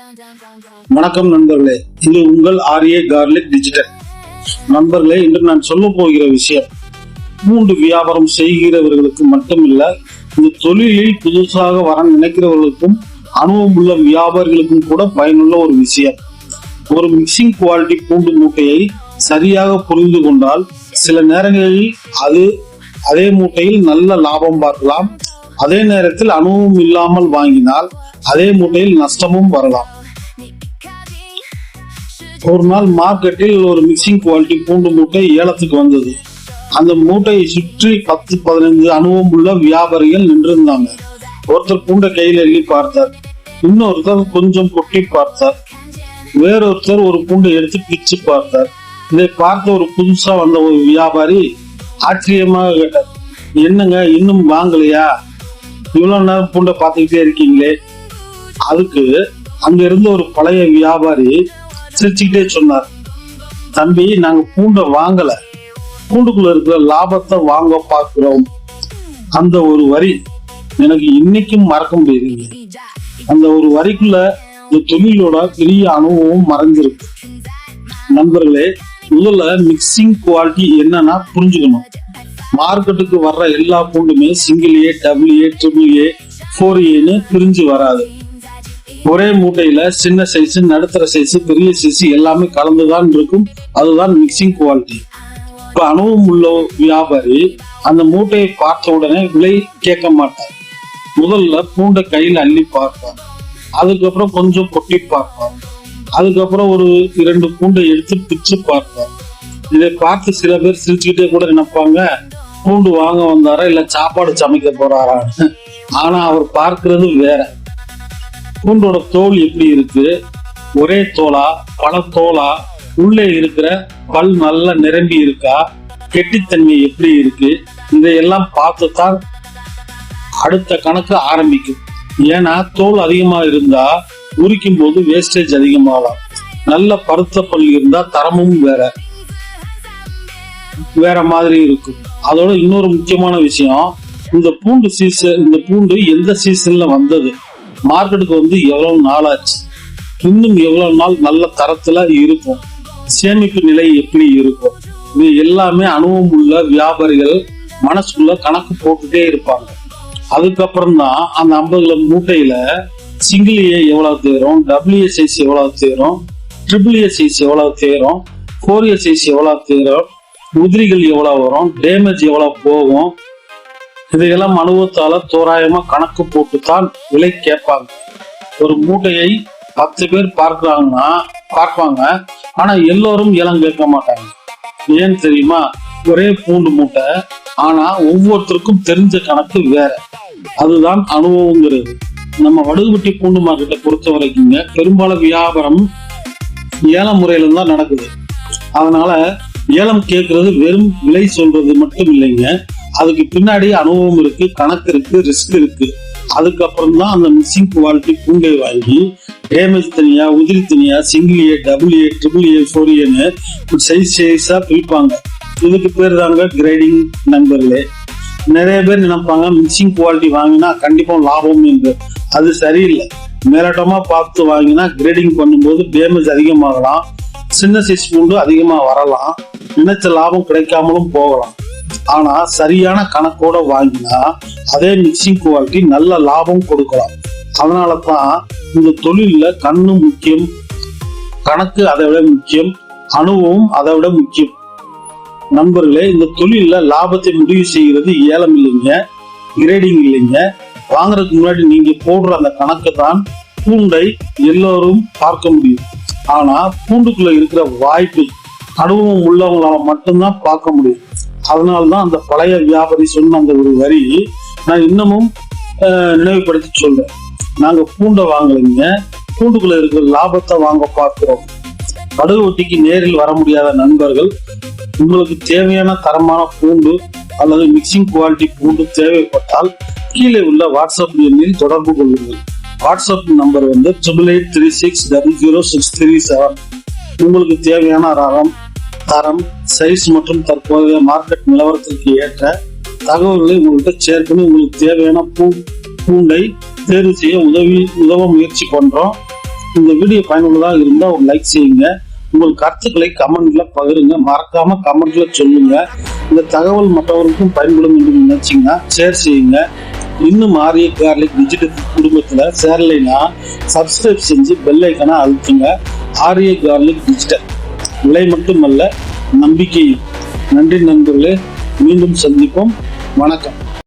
வணக்கம் நண்பர்களே, இது உங்கள் ஆர்ஏ கார்லிக் டிஜிட்டல். நண்பர்களே, இன்று நான் சொல்ல போகிற விஷயம் பூண்டு வியாபாரம் செய்கிறவர்களுக்கு மட்டுமில்ல, இந்த தொழிலில் புதுசாக வர நினைக்கிறவர்களுக்கும் அனுபவம் உள்ள வியாபாரிகளுக்கும் கூட பயனுள்ள ஒரு விஷயம். ஒரு மிக்சிங் குவாலிட்டி பூண்டு மூட்டையை சரியாக புரிந்து கொண்டால் சில நேரங்களில் அதே மூட்டையில் நல்ல லாபம் பார்க்கலாம். அதே நேரத்தில் அனுபவம் இல்லாமல் வாங்கினால் அதே மூட்டையில் நஷ்டமும் வரலாம். ஒரு நாள் மார்க்கெட்டில் ஒரு மிக்சிங் குவாலிட்டி பூண்டு மூட்டை ஏலத்துக்கு வந்தது. அந்த மூட்டையை சுற்றி 10-15 அனுபவம் உள்ள வியாபாரிகள் நின்றிருந்தாங்க. ஒருத்தர் பூண்டை கையில் எள்ளி பார்த்தார், இன்னொருத்தர் கொஞ்சம் கொட்டி பார்த்தார், வேறொருத்தர் ஒரு பூண்டை எடுத்து பிச்சு பார்த்தார். இதை பார்த்த ஒரு புதுசா வந்த ஒரு வியாபாரி ஆச்சரியமாக கேட்டார், என்னங்க இன்னும் வாங்கலையா? இவ்வளவு நேரம் பூண்டை பார்த்துக்கிட்டே இருக்கீங்களே? அதுக்கு அங்க இருந்த ஒரு பழைய வியாபாரி சிரிச்சுக்கிட்டே சொன்னார், தம்பி, நாங்க பூண்டை வாங்கல, பூண்டுக்குள்ள இருக்கிற லாபத்தை வாங்க பார்க்கிறோம். அந்த ஒரு வரி எனக்கு இன்னைக்கும் மறக்க முடியுதுங்க. அந்த ஒரு வரிக்குள்ள இந்த தொழிலோட பெரிய அனுபவம் மறைஞ்சிருக்கு. நண்பர்களே, முதல்ல மிக்சிங் குவாலிட்டி என்னன்னா புரிஞ்சுக்கணும். மார்க்கெட்டுக்கு வர்ற எல்லா பூண்டுமே single A, double A, triple A, 4ஏன்னு பிரிஞ்சு வராது. ஒரே மூட்டையில சின்ன சைஸ், நடுத்தர சைஸ், பெரிய சைஸ் எல்லாமே கலந்துதான் இருக்கும். அதுதான் மிக்சிங் குவாலிட்டி. இப்ப அனுபவம் உள்ள வியாபாரி அந்த மூட்டையை பார்த்த உடனே விலை கேட்க மாட்டார். முதல்ல பூண்டை கையில் அள்ளி பார்ப்பார், அதுக்கப்புறம் கொஞ்சம் கொட்டி பார்ப்பார், அதுக்கப்புறம் ஒரு 2 பூண்டை எடுத்து பிச்சு பார்ப்பார். இதை பார்த்து சில பேர் சிரிச்சுக்கிட்டே கூட நினைப்பாங்க, பூண்டு வாங்க வந்தாரா இல்ல சாப்பாடு சமைக்க போறாரா? ஆனா அவர் பார்க்கிறது வேற. பூண்டோட தோல் எப்படி இருக்கு, ஒரே தோலா, பல தோலா, உள்ளே இருக்கிற பல் நல்லா நிரம்பி இருக்கா, கெட்டித்தன்மை எப்படி இருக்கு, இதையெல்லாம் பார்த்துதான் அடுத்த கணக்கு ஆரம்பிக்கும். ஏன்னா தோல் அதிகமா இருந்தா உரிக்கும் போது வேஸ்டேஜ் அதிகமாகலாம். நல்ல பருத்த பல் இருந்தா தரமும் வேற மாதிரி இருக்கும். அதோட இன்னொரு முக்கியமான விஷயம், இந்த பூண்டு எந்த சீசன்ல வந்தது, மார்க்கெட்டுக்கு வந்து எவ்வளவு நாள் ஆச்சு, இன்னும் எவ்வளவு நாள் நல்ல தரத்துல இருக்கும், சேமிப்பு நிலை எப்படி இருக்கும், இது எல்லாமே அனுபவம் உள்ள வியாபாரிகள் மனசுக்குள்ள கணக்கு போட்டுட்டே இருப்பாங்க. அதுக்கப்புறம் தான் அந்த 50 மூட்டையில சிங்கிள் ஏ எவ்வளவு தேரும், டபிள்யூஏ சைஸ் எவ்வளவு தேரும், ட்ரிபிள் ஏ சைஸ் எவ்வளவு தேரும், 4ஏ சைஸ் எவ்வளவு தேரும், உதிரிகள் எவ்வளவு வரும், டேமேஜ் எவ்வளவு போகும், இதையெல்லாம் அனுபவத்தால தோராயமா கணக்கு போட்டுத்தான் விலை கேட்பாங்க. ஒரு மூட்டையை 10 பேர் பார்ப்பாங்க, ஆனா எல்லோரும் ஏலம் கேட்க மாட்டாங்க. ஏன் தெரியுமா? ஒரே பூண்டு மூட்டை, ஆனா ஒவ்வொருத்தருக்கும் தெரிஞ்ச கணக்கு வேற. அதுதான் அனுபவங்கிறது. நம்ம வடுகுபட்டி பூண்டு மார்க்கெட்டை பொறுத்த வரைக்குங்க பெரும்பாலும் வியாபாரம் ஏல முறையில தான் நடக்குது. அதனால ஏலம் கேட்கறது வெறும் விலை சொல்றது மட்டும் இல்லைங்க, அதுக்கு பின்னாடி அனுபவம் இருக்கு, கணக்கு இருக்கு, ரிஸ்க் இருக்கு. அதுக்கப்புறம் தான் அந்த மிக்சிங் குவாலிட்டி பூண்டை வாங்கி டேமேஜ் தனியா, உதிரி தனியா, single A, double A, triple A, 4ஏன்னு சைஸா பிரிப்பாங்க. இதுக்கு பேர் தாங்க கிரேடிங். நண்பர்களே, நிறைய பேர் நினைப்பாங்க மிக்சிங் குவாலிட்டி வாங்கினா கண்டிப்பா லாபம் என்று. அது சரியில்லை. மேலோட்டமா பார்த்து வாங்கினா கிரேடிங் பண்ணும்போது டேமேஜ் அதிகமாகலாம், சின்ன சைஸ் பூண்டு அதிகமா வரலாம், நினைச்ச லாபம் கிடைக்காமலும் போகலாம். ஆனா சரியான கணக்கோட வாங்கினா அதே மிக்சிங் குவாலிட்டி நல்ல லாபம் கொடுக்கலாம். அதனாலதான் இந்த தொழில கண்ணு முக்கியம், கணக்கு அதை விட முக்கியம், அனுபவம் அதை விட முக்கியம். நண்பர்களே, இந்த தொழில லாபத்தை முடிவு செய்கிறது ஏலம் இல்லைங்க, கிரேடிங் இல்லைங்க. வாங்குறதுக்கு முன்னாடி நீங்க போடுற அந்த கணக்கு தான் பூண்டை எல்லோரும் பார்க்க முடியும். ஆனா பூண்டுக்குள்ள இருக்கிற வாய்ப்பு அனுபவம் உள்ளவங்களால மட்டும்தான் பார்க்க முடியும். அதனால்தான் அந்த பழைய வியாபாரி சொன்ன அந்த ஒரு வரி நான் இன்னமும் நினைவுபடுத்தி சொல்றேன். நாங்க பூண்டை வாங்கலைங்க, பூண்டுக்குள்ள இருக்கிற லாபத்தை வாங்க பார்க்கிறோம். வடுகுபட்டிக்கு நேரில் வர முடியாத நண்பர்கள், உங்களுக்கு தேவையான தரமான பூண்டு அல்லது மிக்சிங் குவாலிட்டி பூண்டு தேவைப்பட்டால் கீழே உள்ள வாட்ஸ்அப் எண்ணில் தொடர்பு கொள்ளுங்கள். வாட்ஸ்அப் நம்பர் வந்து 8836000637. உங்களுக்கு தேவையான ரகம், தரம், சைஸ் மற்றும் தற்போதைய மார்க்கெட் நிலவரத்திற்கு ஏற்ற தகவல்களை உங்கள்கிட்ட ஷேர் பண்ணி உங்களுக்கு தேவையான பூண்டை தேர்வு செய்ய உதவ முயற்சி பண்றோம். இந்த வீடியோ பயனுள்ளதாக இருந்தா ஒரு லைக் செய்யுங்க. உங்கள் கருத்துக்களை கமெண்ட்ல பகிருங்க. மறக்காம கமெண்ட்ல சொல்லுங்க. இந்த தகவல் மற்றவருக்கும் பயன்படும் என்று நினைச்சீங்கன்னா ஷேர் செய்யுங்க. இன்னும் ஆரிய கார்லிக் டிஜிட்டல் குடும்பத்துல சேரலைன்னா சப்ஸ்கிரைப் செஞ்சு பெல் ஐக்கான அழுத்துங்க. ஆரிய கார்லிக் டிஜிட்டல் விலை மட்டுமல்ல நம்பிக்கையும். நன்றி நண்பர்களே, மீண்டும் சந்திப்போம். வணக்கம்.